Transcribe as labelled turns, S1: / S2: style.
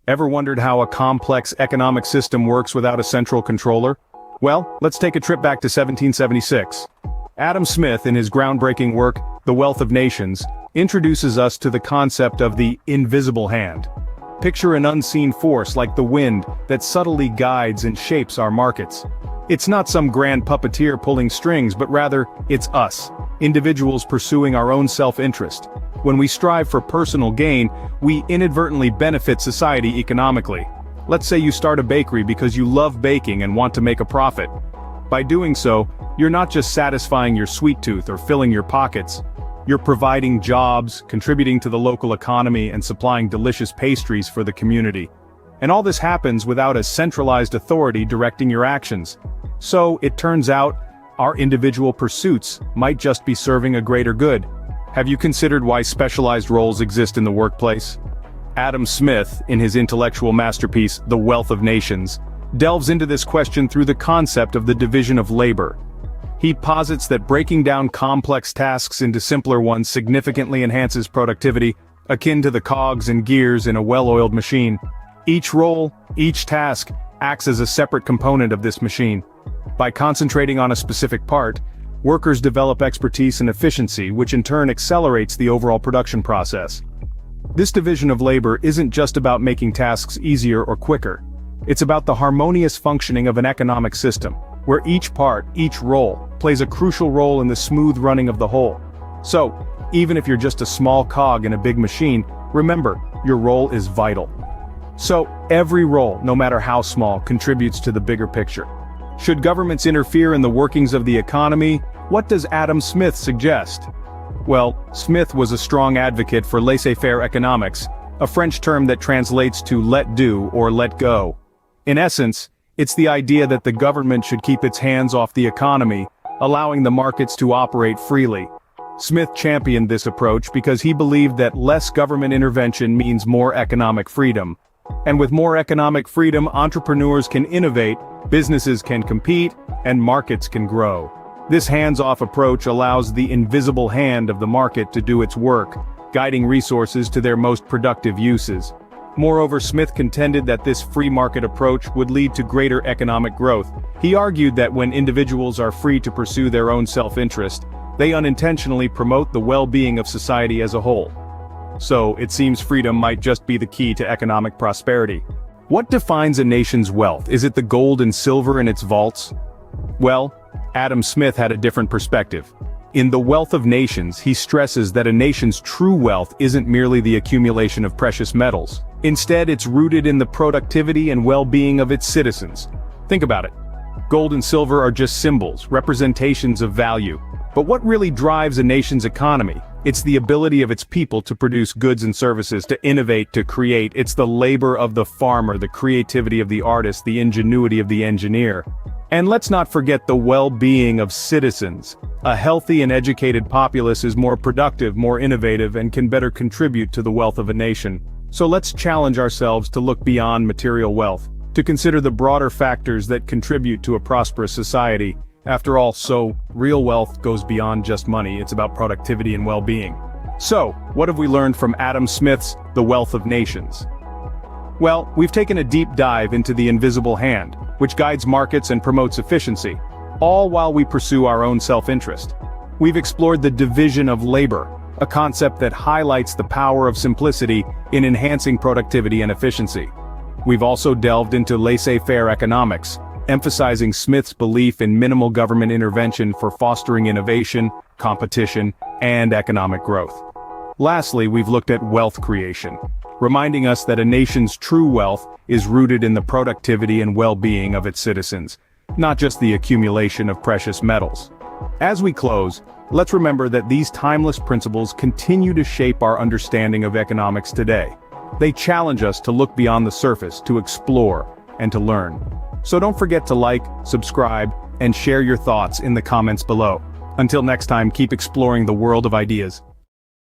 S1: Ever wondered how a complex economic system works without a central controller? Well, let's take a trip back to 1776. Adam Smith, in his groundbreaking work, The Wealth of Nations, introduces us to the concept of the invisible hand. Picture an unseen force like the wind that subtly guides and shapes our markets. It's not some grand puppeteer pulling strings, but rather, it's us, individuals pursuing our own self-interest. When we strive for personal gain, we inadvertently benefit society economically. Let's say you start a bakery because you love baking and want to make a profit. By doing so, you're not just satisfying your sweet tooth or filling your pockets. You're providing jobs, contributing to the local economy, and supplying delicious pastries for the community. And all this happens without a centralized authority directing your actions. So, it turns out, our individual pursuits might just be serving a greater good. Have you considered why specialized roles exist in the workplace? Adam Smith, in his intellectual masterpiece, The Wealth of Nations, delves into this question through the concept of the division of labor. He posits that breaking down complex tasks into simpler ones significantly enhances productivity, akin to the cogs and gears in a well-oiled machine. Each role, each task, acts as a separate component of this machine. By concentrating on a specific part, workers develop expertise and efficiency, which in turn accelerates the overall production process. This division of labor isn't just about making tasks easier or quicker. It's about the harmonious functioning of an economic system, where each part, each role, plays a crucial role in the smooth running of the whole. So, even if you're just a small cog in a big machine, remember, your role is vital. So, every role, no matter how small, contributes to the bigger picture. Should governments interfere in the workings of the economy? What does Adam Smith suggest? Well, Smith was a strong advocate for laissez-faire economics, a French term that translates to let do or let go. In essence, it's the idea that the government should keep its hands off the economy, allowing the markets to operate freely. Smith championed this approach because he believed that less government intervention means more economic freedom. And with more economic freedom, entrepreneurs can innovate, businesses can compete, and markets can grow. This hands-off approach allows the invisible hand of the market to do its work, guiding resources to their most productive uses. Moreover, Smith contended that this free market approach would lead to greater economic growth. He argued that when individuals are free to pursue their own self-interest, they unintentionally promote the well-being of society as a whole. So, it seems freedom might just be the key to economic prosperity. What defines a nation's wealth? Is it the gold and silver in its vaults? Well, Adam Smith had a different perspective. In The Wealth of Nations, he stresses that a nation's true wealth isn't merely the accumulation of precious metals. Instead, it's rooted in the productivity and well-being of its citizens. Think about it. Gold and silver are just symbols, representations of value. But what really drives a nation's economy? It's the ability of its people to produce goods and services, to innovate, to create. It's the labor of the farmer, the creativity of the artist, the ingenuity of the engineer. And let's not forget the well-being of citizens. A healthy and educated populace is more productive, more innovative, and can better contribute to the wealth of a nation. So let's challenge ourselves to look beyond material wealth, to consider the broader factors that contribute to a prosperous society. After all, real wealth goes beyond just money, it's about productivity and well-being. So, what have we learned from Adam Smith's The Wealth of Nations? Well, we've taken a deep dive into the invisible hand, which guides markets and promotes efficiency, all while we pursue our own self-interest. We've explored the division of labor, a concept that highlights the power of simplicity in enhancing productivity and efficiency. We've also delved into laissez-faire economics, emphasizing Smith's belief in minimal government intervention for fostering innovation, competition, and economic growth. Lastly, we've looked at wealth creation, reminding us that a nation's true wealth is rooted in the productivity and well-being of its citizens, not just the accumulation of precious metals. As we close, let's remember that these timeless principles continue to shape our understanding of economics today. They challenge us to look beyond the surface, to explore, and to learn. So don't forget to like, subscribe, and share your thoughts in the comments below. Until next time, keep exploring the world of ideas.